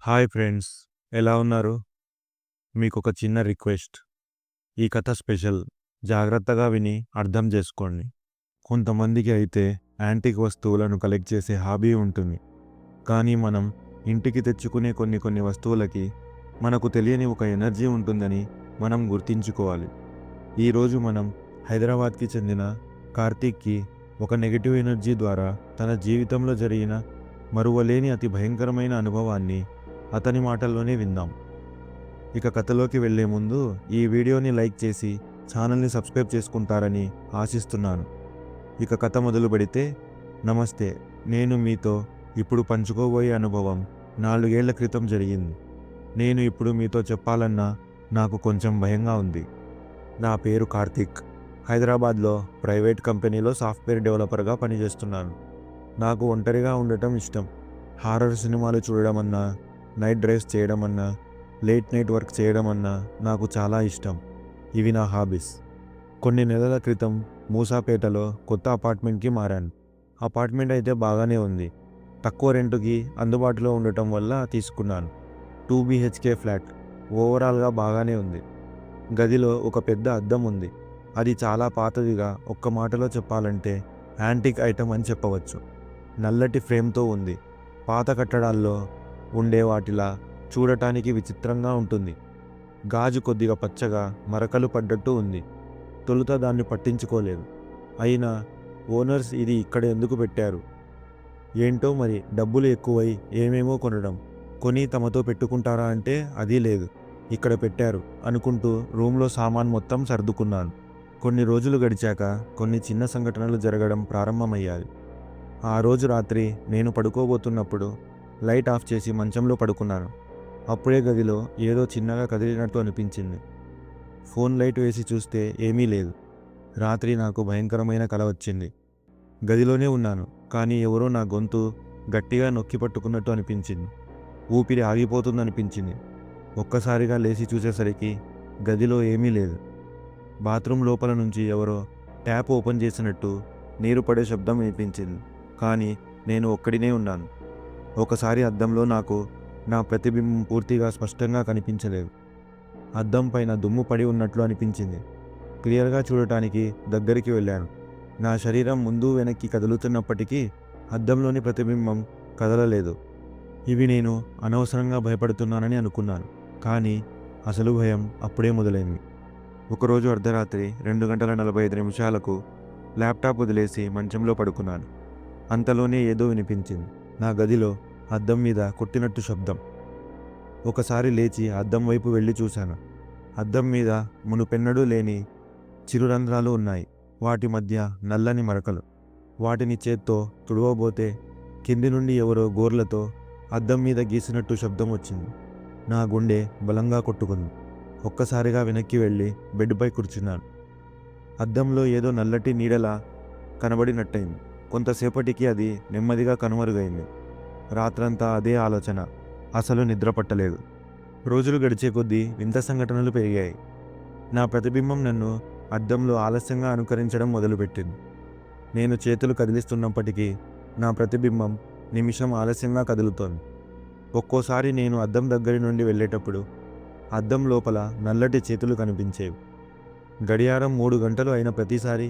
Hi friends, ఎలా ఉన్నారు? మీకొక చిన్న రిక్వెస్ట్. ఈ కథ స్పెషల్. జాగ్రత్తగా విని అర్థం చేసుకోండి. కొంతమందికి అయితే యాంటిక్ వస్తువులను కలెక్ట్ చేసే హాబీ ఉంటుంది. కానీ మనం ఇంటికి తెచ్చుకునే కొన్ని వస్తువులకి మనకు తెలియని ఒక ఎనర్జీ ఉంటుందని మనం గుర్తించుకోవాలి. ఈరోజు మనం హైదరాబాద్కి చెందిన కార్తీక్కి ఒక నెగటివ్ ఎనర్జీ ద్వారా తన జీవితంలో జరిగిన మరువలేని అతి భయంకరమైన అనుభవాన్ని అతని మాటల్లోనే విందాం. ఇక కథలోకి వెళ్లే ముందు ఈ వీడియోని లైక్ చేసి ఛానల్ని సబ్స్క్రైబ్ చేసుకుంటారని ఆశిస్తున్నాను. ఇక కథ మొదలు పెడితే, నమస్తే. నేను మీతో ఇప్పుడు పంచుకోబోయే అనుభవం 4 ఏళ్ల క్రితం జరిగింది. నేను ఇప్పుడు మీతో చెప్పాలన్నా నాకు కొంచెం భయంగా ఉంది. నా పేరు కార్తీక్. హైదరాబాద్లో ప్రైవేట్ కంపెనీలో సాఫ్ట్వేర్ డెవలపర్గా పనిచేస్తున్నాను. నాకు ఒంటరిగా ఉండటం ఇష్టం. హారర్ సినిమాలు చూడడం అన్నా, నైట్ డ్రైవ్స్ చేయడం అన్నా, లేట్ నైట్ వర్క్ చేయడం అన్నా నాకు చాలా ఇష్టం. ఇవి నా హాబీస్. కొన్ని నెలల క్రితం మూసాపేటలో కొత్త అపార్ట్మెంట్కి మారాను. అపార్ట్మెంట్ అయితే బాగానే ఉంది. తక్కువ రెంటుకి అందుబాటులో ఉండటం వల్ల తీసుకున్నాను. 2 BHK ఫ్లాట్. ఓవరాల్గా బాగానే ఉంది. గదిలో ఒక పెద్ద అద్దం ఉంది. అది చాలా పాతదిగా, ఒక్క మాటలో చెప్పాలంటే యాంటిక్ ఐటమ్ అని చెప్పవచ్చు. నల్లటి ఫ్రేమ్తో ఉంది. పాత కట్టడాల్లో ఉండే వాటిలా చూడటానికి విచిత్రంగా ఉంటుంది. గాజు కొద్దిగా పచ్చగా మరకలు పడ్డట్టు ఉంది. తొలుత దాన్ని పట్టించుకోలేదు. అయినా ఓనర్స్ ఇది ఇక్కడ ఎందుకు పెట్టారు ఏంటో మరి, డబ్బులు ఎక్కువై ఏమేమో కొనడం, కొని తమతో పెట్టుకుంటారా అంటే అది లేదు, ఇక్కడ పెట్టారు అనుకుంటూ రూమ్లో సామాన్ మొత్తం సర్దుకున్నాను. కొన్ని రోజులు గడిచాక కొన్ని చిన్న సంఘటనలు జరగడం ప్రారంభమయ్యాయి. ఆ రోజు రాత్రి నేను పడుకోబోతున్నప్పుడు లైట్ ఆఫ్ చేసి మంచంలో పడుకున్నాను. అప్పుడే గదిలో ఏదో చిన్నగా కదిలినట్టు అనిపించింది. ఫోన్ లైట్ వేసి చూస్తే ఏమీ లేదు. రాత్రి నాకు భయంకరమైన కల వచ్చింది. గదిలోనే ఉన్నాను, కానీ ఎవరో నా గొంతు గట్టిగా నొక్కి పట్టుకున్నట్టు అనిపించింది. ఊపిరి ఆగిపోతుందనిపించింది. ఒక్కసారిగా లేచి చూసేసరికి గదిలో ఏమీ లేదు. బాత్రూమ్ లోపల నుంచి ఎవరో ట్యాప్ ఓపెన్ చేసినట్టు నీరు పడే శబ్దం వినిపించింది. కానీ నేను ఒక్కడినే ఉన్నాను. ఒకసారి అద్దంలో నాకు నా ప్రతిబింబం పూర్తిగా స్పష్టంగా కనిపించలేదు. అద్దం పైన దుమ్ము పడి ఉన్నట్లు అనిపించింది. క్లియర్గా చూడటానికి దగ్గరికి వెళ్ళాను. నా శరీరం ముందు వెనక్కి కదులుతున్నప్పటికీ అద్దంలోని ప్రతిబింబం కదలలేదు. ఇవి నేను అనవసరంగా భయపడుతున్నానని అనుకున్నాను. కానీ అసలు భయం అప్పుడే మొదలైంది. ఒకరోజు అర్ధరాత్రి 2:45 ల్యాప్టాప్ వదిలేసి మంచంలో పడుకున్నాను. అంతలోనే ఏదో వినిపించింది. నా గదిలో అద్దం మీద కొట్టినట్టు శబ్దం. ఒకసారి లేచి అద్దం వైపు వెళ్ళి చూశాను. అద్దం మీద మునుపెన్నడూ లేని చిరురంధ్రాలు ఉన్నాయి. వాటి మధ్య నల్లని మరకలు. వాటిని చేత్తో తుడవబోతే కింది నుండి ఎవరో గోర్లతో అద్దం మీద గీసినట్టు శబ్దం వచ్చింది. నా గుండె బలంగా కొట్టుకుంది. ఒక్కసారిగా వెనక్కి వెళ్ళి బెడ్పై కూర్చున్నాను. అద్దంలో ఏదో నల్లటి నీడలా కనబడినట్టయింది. కొంతసేపటికి అది నెమ్మదిగా కనుమరుగైంది. రాత్రంతా అదే ఆలోచన. అసలు నిద్ర పట్టలేదు. రోజులు గడిచే కొద్దీ వింత సంఘటనలు పెరిగాయి. నా ప్రతిబింబం నన్ను అద్దంలో ఆలస్యంగా అనుకరించడం మొదలుపెట్టింది. నేను చేతులు కదిలిస్తున్నప్పటికీ నా ప్రతిబింబం నిమిషం ఆలస్యంగా కదులుతోంది. ఒక్కోసారి నేను అద్దం దగ్గరి నుండి వెళ్ళేటప్పుడు అద్దం లోపల నల్లటి చేతులు కనిపించేవి. గడియారం 3 గంటలు అయిన ప్రతిసారి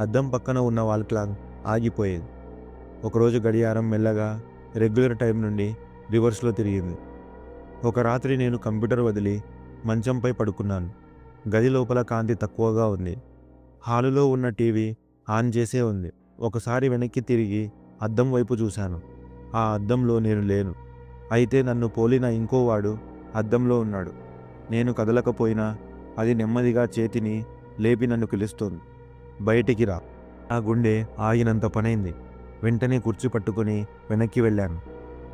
అద్దం పక్కన ఉన్న వాల్ క్లాక్ ఆగిపోయేది. ఒకరోజు గడియారం మెల్లగా రెగ్యులర్ టైం నుండి రివర్స్లో తిరిగింది. ఒక రాత్రి నేను కంప్యూటర్ వదిలి మంచంపై పడుకున్నాను. గది లోపల కాంతి తక్కువగా ఉంది. హాలులో ఉన్న టీవీ ఆన్ చేసే ఉంది. ఒకసారి వెనక్కి తిరిగి అద్దం వైపు చూశాను. ఆ అద్దంలో నేను లేను. అయితే నన్ను పోలిన ఇంకోవాడు అద్దంలో ఉన్నాడు. నేను కదలకపోయినా అది నెమ్మదిగా చేతిని లేపి నన్ను పిలుస్తోంది, బయటికి రా. నా గుండె ఆగినంత పనైంది. వెంటనే కుర్చీ పట్టుకుని వెనక్కి వెళ్ళాను.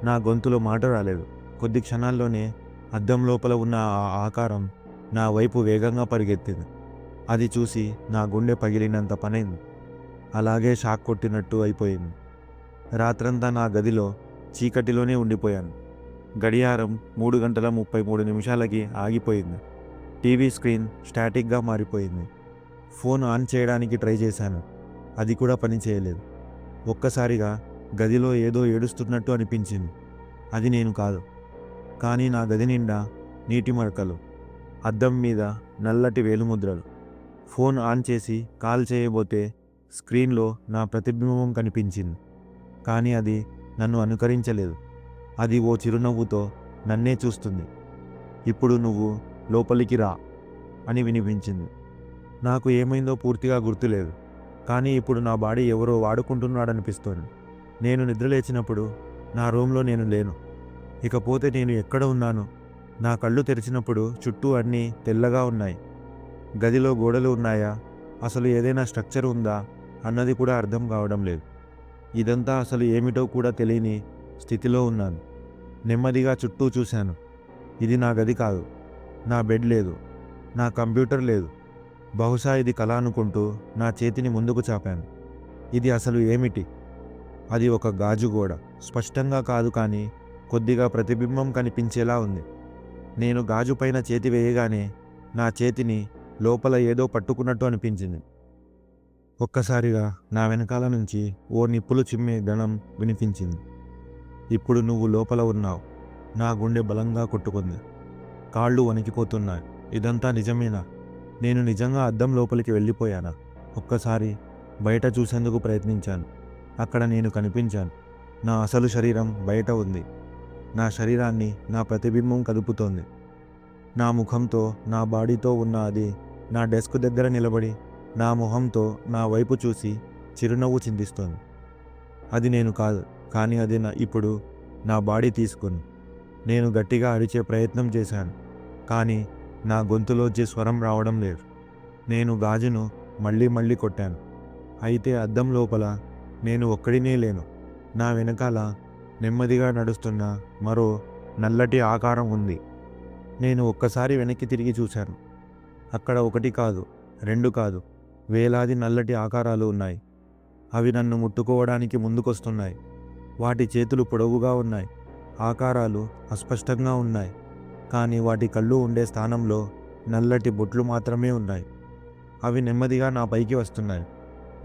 నా గొంతులో మాట రాలేదు. కొద్ది క్షణాల్లోనే అద్దం లోపల ఉన్న ఆ ఆకారం నా వైపు వేగంగా పరిగెత్తింది. అది చూసి నా గుండె పగిలినంత పనైంది. అలాగే షాక్ కొట్టినట్టు అయిపోయింది. రాత్రంతా నా గదిలో చీకటిలోనే ఉండిపోయాను. గడియారం 3:33 ఆగిపోయింది. టీవీ స్క్రీన్ స్టాటిక్గా మారిపోయింది. ఫోన్ ఆన్ చేయడానికి ట్రై చేశాను. అది కూడా పని చేయలేదు. ఒక్కసారిగా గదిలో ఏదో ఏడుస్తున్నట్టు అనిపించింది. అది నేను కాదు. కానీ నా గది నిండా నీటి మరకలు, అద్దం మీద నల్లటి వేలుముద్రలు. ఫోన్ ఆన్ చేసి కాల్ చేయబోతే స్క్రీన్లో నా ప్రతిబింబం కనిపించింది. కానీ అది నన్ను అనుకరించలేదు. అది ఓ చిరునవ్వుతో నన్నే చూస్తుంది. ఇప్పుడు నువ్వు లోపలికి రా అని వినిపించింది. నాకు ఏమైందో పూర్తిగా గుర్తులేదు. కానీ ఇప్పుడు నా బాడీ ఎవరో వాడుకుంటున్నాడనిపిస్తోంది. నేను నిద్రలేచినప్పుడు నా రూమ్లో నేను లేను. ఇకపోతే నేను ఎక్కడ ఉన్నాను? నా కళ్ళు తెరిచినప్పుడు చుట్టూ అన్నీ తెల్లగా ఉన్నాయి. గదిలో గోడలు ఉన్నాయా, అసలు ఏదైనా స్ట్రక్చర్ ఉందా అన్నది కూడా అర్థం కావడం లేదు. ఇదంతా అసలు ఏమిటో కూడా తెలియని స్థితిలో ఉన్నాను. నెమ్మదిగా చుట్టూ చూశాను. ఇది నా గది కాదు. నా బెడ్ లేదు. నా కంప్యూటర్ లేదు. బహుశా ఇది కల అనుకుంటూ నా చేతిని ముందుకు చాపాను. ఇది అసలు ఏమిటి? అది ఒక గాజు గోడ. స్పష్టంగా కాదు, కానీ కొద్దిగా ప్రతిబింబం కనిపించేలా ఉంది. నేను గాజు పైన చేతి వేయగానే నా చేతిని లోపల ఏదో పట్టుకున్నట్టు అనిపించింది. ఒక్కసారిగా నా వెనకాల నుంచి ఓ నిప్పులు చిమ్మే గణం వినిపించింది. ఇప్పుడు నువ్వు లోపల ఉన్నావు. నా గుండె బలంగా కొట్టుకుంది. కాళ్ళు వణికిపోతున్నాయి. ఇదంతా నిజమేనా? నేను నిజంగా అద్దం లోపలికి వెళ్ళిపోయానా? ఒక్కసారి బయట చూసేందుకు ప్రయత్నించాను. అక్కడ నేను కనిపించాను. నా అసలు శరీరం బయట ఉంది. నా శరీరాన్ని నా ప్రతిబింబం కదుపుతోంది. నా ముఖంతో, నా బాడీతో ఉన్న అది నా డెస్క్ దగ్గర నిలబడి నా మొహంతో నా వైపు చూసి చిరునవ్వు చిందిస్తోంది. అది నేను కాదు, కానీ అది ఇప్పుడు నా బాడీ తీసుకుని. నేను గట్టిగా అరిచే ప్రయత్నం చేశాను, కానీ నా గొంతులోంచి స్వరం రావడం లేదు. నేను గాజును మళ్ళీ మళ్ళీ కొట్టాను. అయితే అద్దం లోపల నేను ఒక్కడినే లేను. నా వెనకాల నెమ్మదిగా నడుస్తున్న మరో నల్లటి ఆకారం ఉంది. నేను ఒక్కసారి వెనక్కి తిరిగి చూశాను. అక్కడ ఒకటి కాదు, రెండు కాదు, వేలాది నల్లటి ఆకారాలు ఉన్నాయి. అవి నన్ను ముట్టుకోవడానికి ముందుకొస్తున్నాయి. వాటి చేతులు పొడవుగా ఉన్నాయి. ఆకారాలు అస్పష్టంగా ఉన్నాయి, కానీ వాటి కళ్ళు ఉండే స్థానంలో నల్లటి బొట్లు మాత్రమే ఉన్నాయి. అవి నెమ్మదిగా నా పైకి వస్తున్నాయి.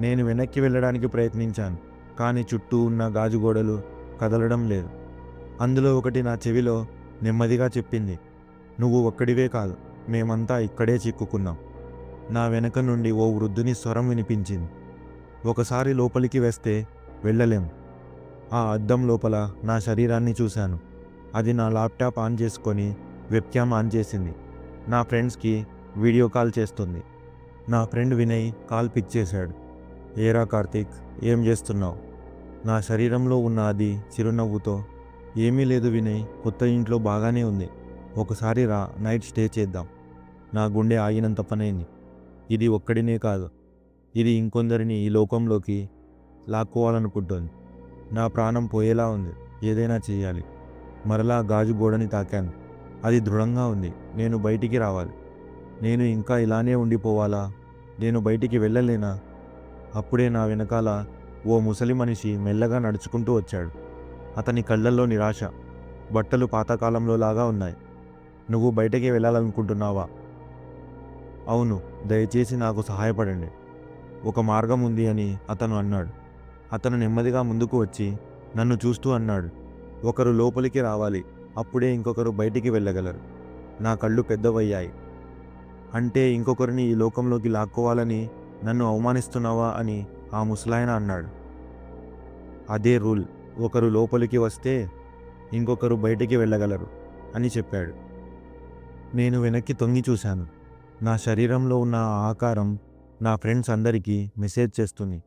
నేను వెనక్కి వెళ్ళడానికి ప్రయత్నించాను, కానీ చుట్టూ ఉన్న గాజు గోడలు కదలడం లేదు. అందులో ఒకటి నా చెవిలో నెమ్మదిగా చెప్పింది, నువ్వు ఒక్కడివే కాదు, మేమంతా ఇక్కడే చిక్కుకున్నాం. నా వెనక నుండి ఓ వృద్ధుని స్వరం వినిపించింది. ఒకసారి లోపలికి వేస్తే వెళ్ళలేం. ఆ అద్దం లోపల నా శరీరాన్ని చూశాను. అది నా ల్యాప్టాప్ ఆన్ చేసుకొని వెబ్క్యామ్ ఆన్ చేసింది. నా ఫ్రెండ్స్కి వీడియో కాల్ చేస్తుంది. నా ఫ్రెండ్ వినయ్ కాల్ పిక్ చేశాడు. ఏరా కార్తీక్, ఏం చేస్తున్నావు? నా శరీరంలో ఉన్న అది చిరునవ్వుతో, ఏమీ లేదు వినయ్, కొత్త ఇంట్లో బాగానే ఉంది. ఒకసారి రా, నైట్ స్టే చేద్దాం. నా గుండె ఆగినంత పనైంది. ఇది ఒక్కడినే కాదు, ఇది ఇంకొందరిని ఈ లోకంలోకి లాక్కోవాలనుకుంటోంది. నా ప్రాణం పోయేలా ఉంది. ఏదైనా చేయాలి. మరలా గాజు గోడని తాకాను. అది దృఢంగా ఉంది. నేను బయటికి రావాలి. నేను ఇంకా ఇలానే ఉండిపోవాలా? నేను బయటికి వెళ్ళలేనా? అప్పుడే నా వెనకాల ఓ ముసలి మనిషి మెల్లగా నడుచుకుంటూ వచ్చాడు. అతని కళ్ళల్లో నిరాశ. బట్టలు పాతకాలంలో లాగా ఉన్నాయి. నువ్వు బయటికి వెళ్ళాలనుకుంటున్నావా? అవును, దయచేసి నాకు సహాయపడండి. ఒక మార్గం ఉంది అని అతను అన్నాడు. అతను నెమ్మదిగా ముందుకు వచ్చి నన్ను చూస్తూ అన్నాడు, ఒకరు లోపలికి రావాలి, అప్పుడే ఇంకొకరు బయటికి వెళ్ళగలరు. నా కళ్ళు పెద్దవయ్యాయి. అంటే ఇంకొకరిని ఈ లోకంలోకి లాక్కోవాలని నన్ను అవమానిస్తున్నావా అని ఆ ముసలాయన అన్నాడు. అదే రూల్, ఒకరు లోపలికి వస్తే ఇంకొకరు బయటికి వెళ్ళగలరు అని చెప్పాడు. నేను వెనక్కి తొంగి చూశాను. నా శరీరంలో ఉన్న ఆ ఆకారం నా ఫ్రెండ్స్ అందరికీ మెసేజ్ చేస్తుంది.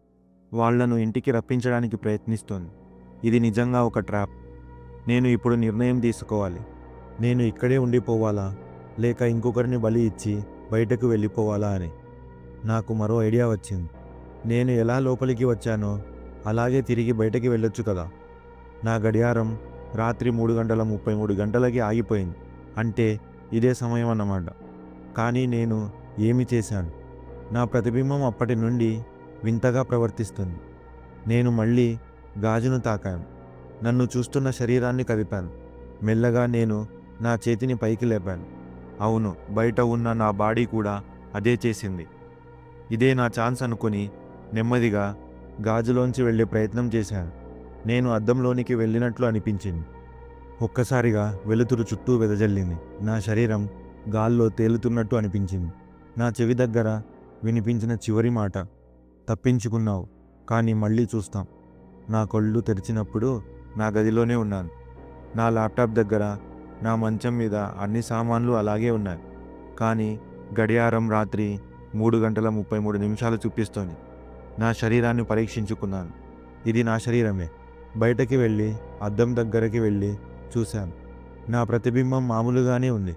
వాళ్లను ఇంటికి రప్పించడానికి ప్రయత్నిస్తోంది. ఇది నిజంగా ఒక ట్రాప్. నేను ఇప్పుడు నిర్ణయం తీసుకోవాలి. నేను ఇక్కడే ఉండిపోవాలా, లేక ఇంకొకరిని బలి ఇచ్చి బయటకు వెళ్ళిపోవాలా అని. నాకు మరో ఐడియా వచ్చింది. నేను ఎలా లోపలికి వచ్చానో అలాగే తిరిగి బయటకి వెళ్ళొచ్చు కదా. నా గడియారం రాత్రి 3:33 ఆగిపోయింది. అంటే ఇదే సమయం అన్నమాట. కానీ నేను ఏమి చేశాను? నా ప్రతిబింబం అప్పటి నుండి వింతగా ప్రవర్తిస్తుంది. నేను మళ్ళీ గాజును తాకాను. నన్ను చూస్తున్న శరీరాన్ని కదిపాను. మెల్లగా నేను నా చేతిని పైకి లేపాను. అవును, బయట ఉన్న నా బాడీ కూడా అదే చేసింది. ఇదే నా ఛాన్స్ అనుకుని నెమ్మదిగా గాజులోంచి వెళ్ళే ప్రయత్నం చేశాను. నేను అద్దంలోనికి వెళ్ళినట్లు అనిపించింది. ఒక్కసారిగా వెలుతురు చుట్టూ వెదజల్లింది. నా శరీరం గాల్లో తేలుతున్నట్టు అనిపించింది. నా చెవి దగ్గర వినిపించిన చివరి మాట, తప్పించుకున్నావు, కానీ మళ్ళీ చూస్తాం. నా కళ్ళు తెరిచినప్పుడు నా గదిలోనే ఉన్నాను. నా ల్యాప్టాప్ దగ్గర, నా మంచం మీద అన్ని సామాన్లు అలాగే ఉన్నాయి. కానీ గడియారం రాత్రి 3:33 చూపిస్తోంది. నా శరీరాన్ని పరీక్షించుకున్నాను. ఇది నా శరీరమే. బయటకి వెళ్ళి అద్దం దగ్గరికి వెళ్ళి చూశాను. నా ప్రతిబింబం మామూలుగానే ఉంది.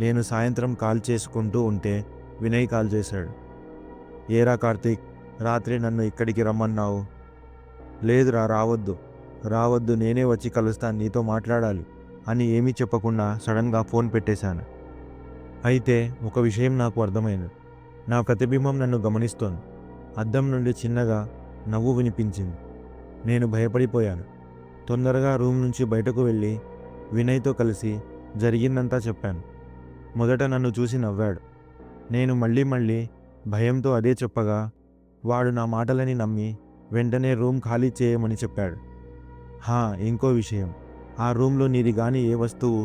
నేను సాయంత్రం కాల్ చేసుకుంటూ ఉంటే వినయ్ కాల్ చేశాడు. ఏరా కార్తీక్, రాత్రి నన్ను ఇక్కడికి రమ్మన్నావు. లేదురా, రావద్దు, నేనే వచ్చి కలుస్తాను, నీతో మాట్లాడాలి అని ఏమీ చెప్పకుండా సడన్గా ఫోన్ పెట్టేశాను. అయితే ఒక విషయం నాకు అర్థమైంది. నా ప్రతిబింబం నన్ను గమనిస్తోంది. అద్దం నుండి చిన్నగా నవ్వు వినిపించింది. నేను భయపడిపోయాను. తొందరగా రూమ్ నుంచి బయటకు వెళ్ళి వినయ్తో కలిసి జరిగిందంతా చెప్పాను. మొదట నన్ను చూసి నవ్వాడు. నేను మళ్ళీ భయంతో అదే చెప్పగా వాడు నా మాటలని నమ్మి వెంటనే రూమ్ ఖాళీ చేయమని చెప్పాడు. ఇంకో విషయం, ఆ రూమ్లో నీది గాని ఏ వస్తువు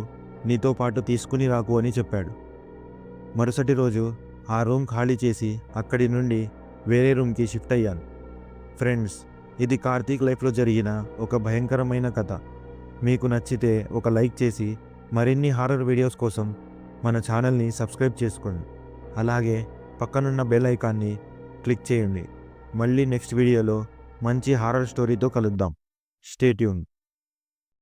నీతో పాటు తీసుకుని రాకు అని చెప్పాడు. మరుసటి రోజు ఆ రూమ్ ఖాళీ చేసి అక్కడి నుండి వేరే రూమ్కి షిఫ్ట్ అయ్యాను. ఫ్రెండ్స్, ఇది కార్తీక్ లైఫ్లో జరిగిన ఒక భయంకరమైన కథ. మీకు నచ్చితే ఒక లైక్ చేసి మరిన్ని హారర్ వీడియోస్ కోసం మన ఛానల్ని సబ్స్క్రైబ్ చేసుకోండి. అలాగే పక్కనున్న బెల్ ఐకాన్ని క్లిక్ చేయండి. మళ్ళీ నెక్స్ట్ వీడియోలో మంచి హారర్ స్టోరీతో కలుద్దాం. Stay tune.